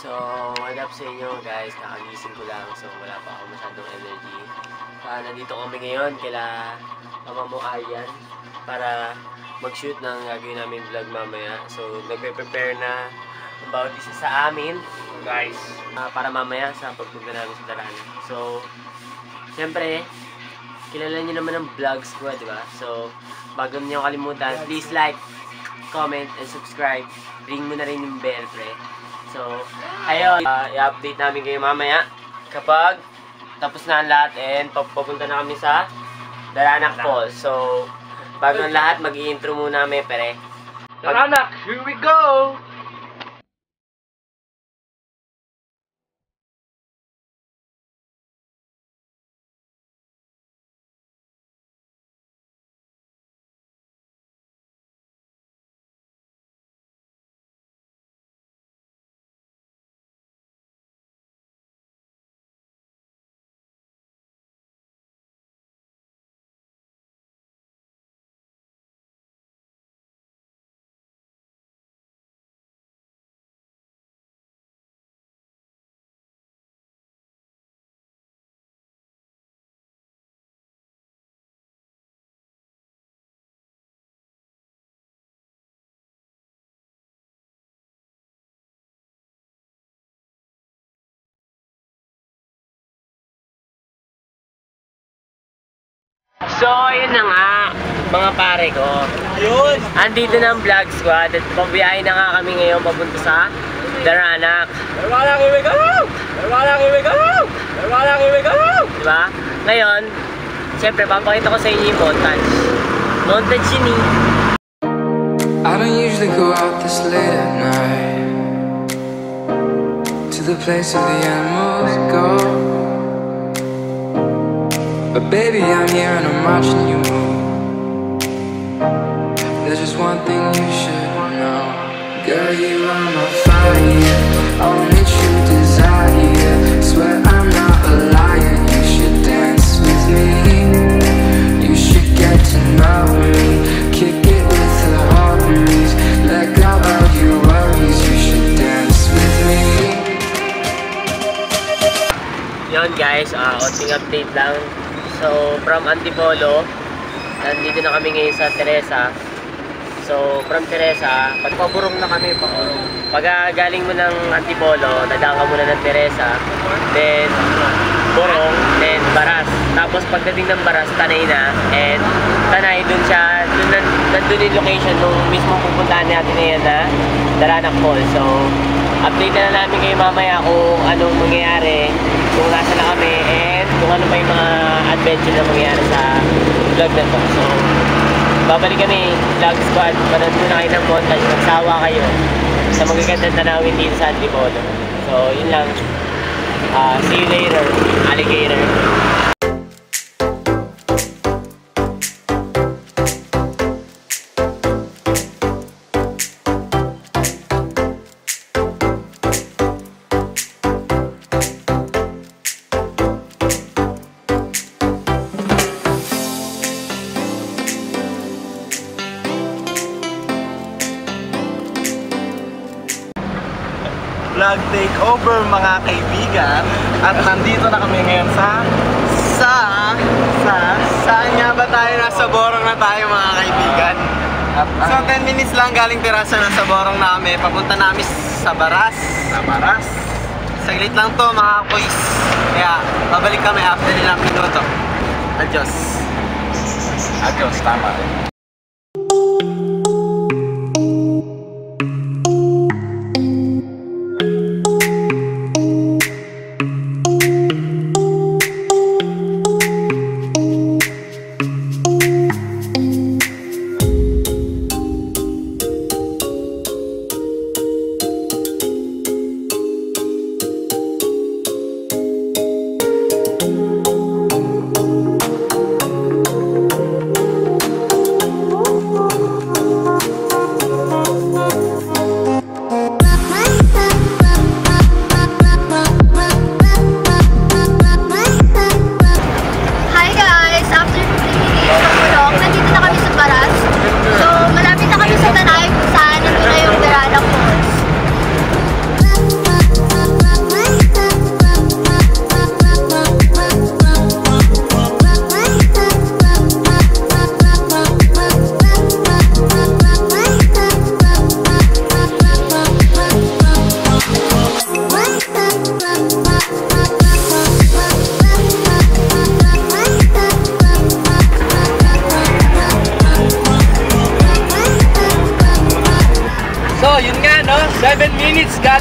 So, what up sa inyo guys? Kakagising ko lang, so wala pa ako masyadong energy. Nandito kami ngayon kila mama mo Aryan para mag-shoot ng gagawin namin vlog mamaya. So, nagpe-prepare na about isa sa amin guys para mamaya sa pagpunta namin sa Darana. So, siyempre, kilala niyo naman ang vlogs ko, di ba? So, bago niyo kalimutan, please like, comment, and subscribe. Ring mo na rin yung bell, pre. So, ayun, i-update namin kayo mamaya kapag tapos na ang lahat and papunta na kami sa Daranac Falls. So, bago ang lahat, mag-i-intro muna kami, pre. Daranac, here we go! So, ayun na nga, mga pare ko. Yun! Andito na ang vlog squad at pabiyahe na nga kami ngayon papunta sa Daranac. Daranac, here we go! Daranac, here we go! Daranac, here we go! Diba? Ngayon, siyempre, papakita ko sa inyo yung montage. Montage yun eh. I don't usually go out this late at night to the place where the animals go. But baby, I'm here and I'm watching you move. There's just one thing you should know. Girl, you are my fire, only true desire. Swear I'm not a liar, you should dance with me. You should get to know me, kick it with the homies. Let go of your worries, you should dance with me. Yun guys, konting update lang. So, from Antipolo, nandito na kami ngayon sa Teresa. So, from Teresa, pagpaburong na kami, pag galing mo ng Antipolo, dadaan ka muna ng Teresa, then Burong, then Baras. Tapos pagdating ng Baras, Tanay na, and Tanay, dun siya, nandun yung location nung mismo pupuntahan natin ngayon na Daranac Falls. So, update na namin kayo mamaya kung anong mangyayari, kung nasa na kami, and kung ano pa yung mga adventure na mangyayari sa vlog na to. So, babalik kami, vlog squad, manood muna kayo ng montage, magsawa kayo sa magagandang tanawin dito sa Antipolo. So, yun lang. See you later, alligator. Vlog takeover mga kaibigan. At nandito na kami ngayon saan nga ba tayo? Nasa Borong na tayo mga kaibigan. So 10 minutes lang galing Terasa na sa Borong namin. Papunta namin sa Baras. Saglit lang to mga boys. Kaya babalik kami after ilang minuto. Adios. Adios, tama rin.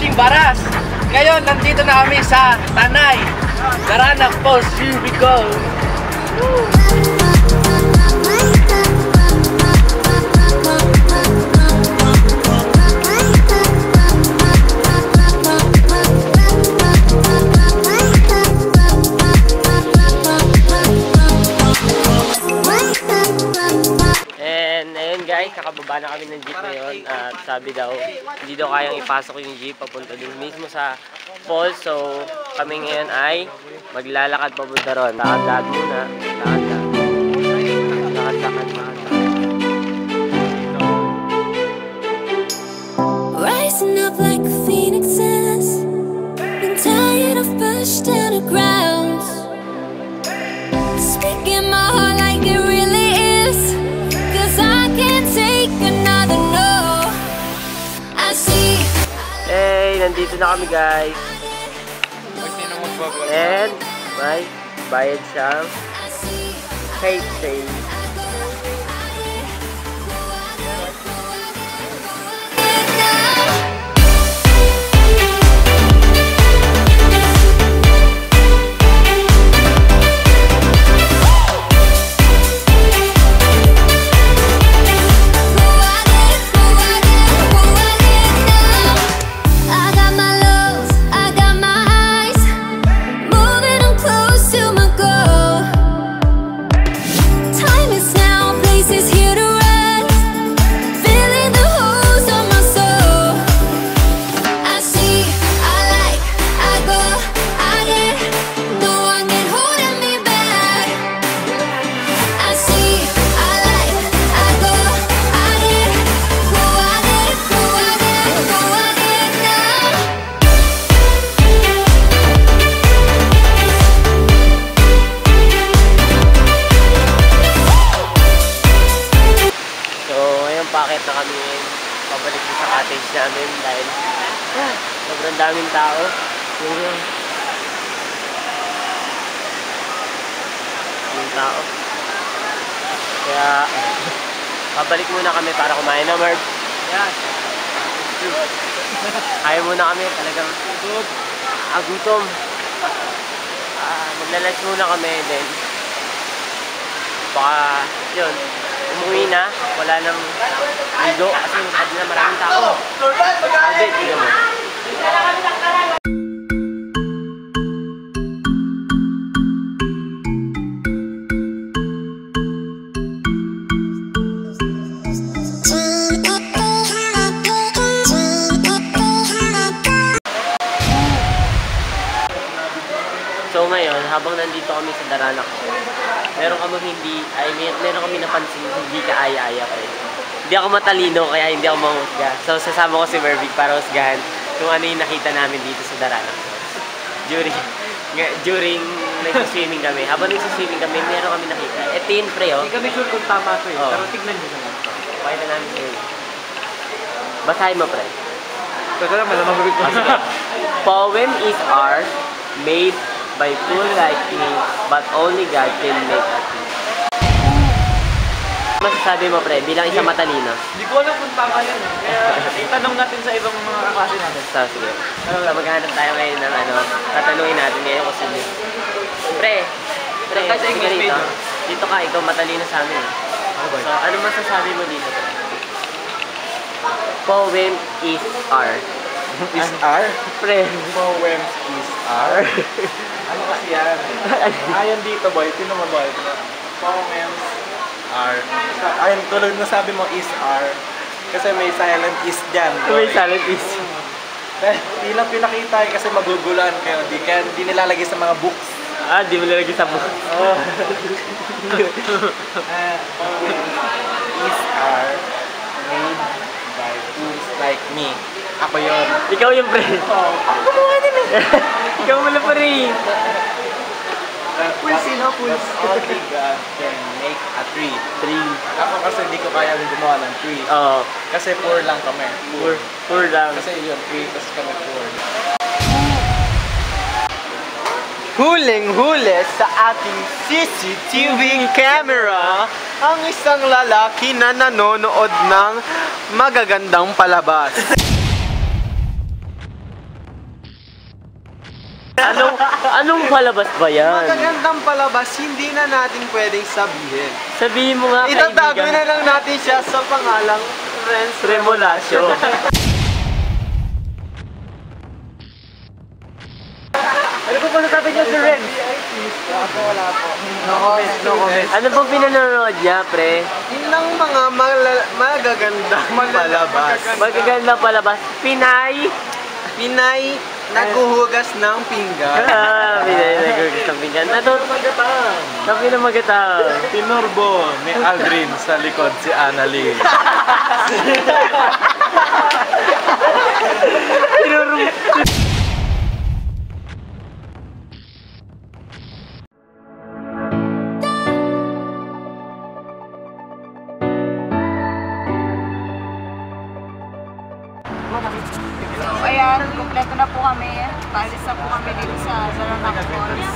galing Baras. Ngayon, nandito na kami sa Tanay. Daranac Falls, here we go. Woo! Nakababa na kami ng jeep ngayon at sabi daw hindi daw kayang ipasok yung jeep papunta dun mismo sa falls. So kami ngayon ay maglalakad papunta ron. Lakad muna. Lakad. Rising up like a phoenixes, been tired of pushed down the grounds, speaking my heart like it really is, 'cause I can't take another no. I see. Hey, nandito na kami guys. And may bayad siyang cake sale. Bakit na kami pabalik sa cottage namin dahil sobrang daming tao. Yung tao. Kaya pabalik muna kami para kumain na, Merv. Yan. Ayaw muna kami talagang gutom. Maglalunch muna kami din. Baka yun, umuwi na, wala nang ligo kasi sabi na maraming tao. Sabi, tignan mo. So ngayon, habang nandito kami sa Daranac, meron kami napansin hindi kaaya-aya ko eh. Hindi ako matalino kaya hindi ako manghusga. So sasama ko si Mervic para husgahan kung ano yung nakita namin dito sa Daranac. During nag-swimming kami. Habang nag-swimming kami, meron kami nakita. Ito yun, pre, oh. Hindi kami sure kung tama ito eh, Oh. pero tignan nyo naman. Pakita na namin sa'yo. Basahin mo, pre. Teka lang, malamang gawin ko. Poem is art made by fool like me, but only God can make a thing. Masasabi mo, pre, bilang isang matalino. Hindi ko alam kung tama yan eh. Kaya itanong natin sa ibang mga kaklase natin. So, sige. Maghanap tayo ngayon ng tatanungin natin ngayon kasi pre, Kahit sa sige English dito. major. Dito ka, ikaw matalino sa amin. So, ano masasabi mo dito, pre? Poem is art. Is R? Pre. Poems is R? Ano kasi yan? Ayan dito boy, tinan mo boy. Poems R. Ayan, tulad na sabi mo is R. Kasi may silent is dyan. May silent is. Di lang pinakita kasi magugulan kayo. Di nilalagay sa mga books. Di mo nilagay sa book. Oh. Is R made by fools like me. Ako yun. Ikaw yung pre. Ako gumawa din eh. Ikaw wala pa rin. Fools, fools. Only God can make a tree. Ako kasi hindi ko kayang gumawa ng tree. Oo. Kasi poor lang kami. Poor lang. Kasi yun, tree, tapos kami poor. Huling-huli sa ating CCTV camera ang isang lalaki na nanonood ng magagandang palabas. Anong palabas ba yan? Magagandang palabas, hindi na natin pwedeng sabihin. Sabihin mo nga, Itatago kaibigan. na lang natin siya sa pangalang Renz Remolasyo. Ano po masasabi niyo si Ren? Wala po. No comment, no comment. Ano bang pinanonood niya, pre? Yun lang mga magagandang palabas. Magagandang palabas. Pinay. Pinay naghuhugas ng pinggan. Pinay naghuhugas ng pinggan. Sabi na magatang. Tinurbo ni Aldrin sa likod si Annalyn. So, ayan, kumpleto na po kami. Paalis na po kami dito sa Zaranac Falls.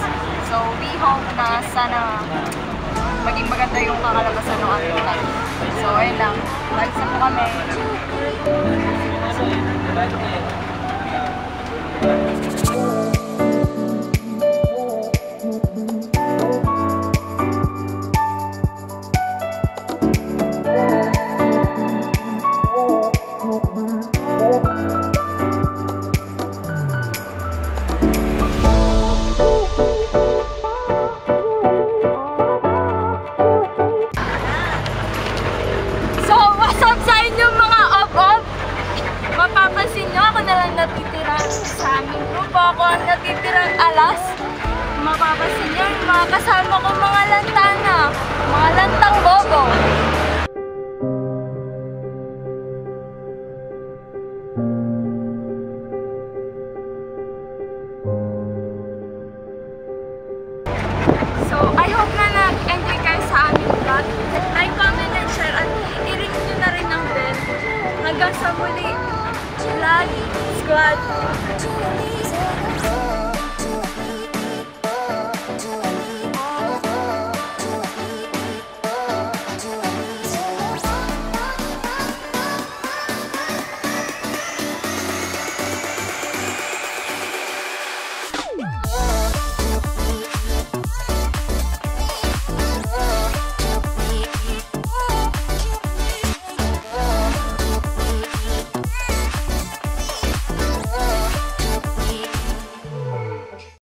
So, we hope na sana maging maganda yung kakalabasan ng ating life. So, ayun lang. Paalis na po kami. Mapapansin nyo, ako na lang natitira sa aming grupo. Ako ang natitirang alas. Mapapansin nyo, yung mga kasama ko mga lantana. Mga lantang bobo. So, I hope na nag-enjoy kayo sa aming vlog. Like, comment, and share. At i-ring nyo na rin ang bell. Hanggang sa muli. Vlog Squad.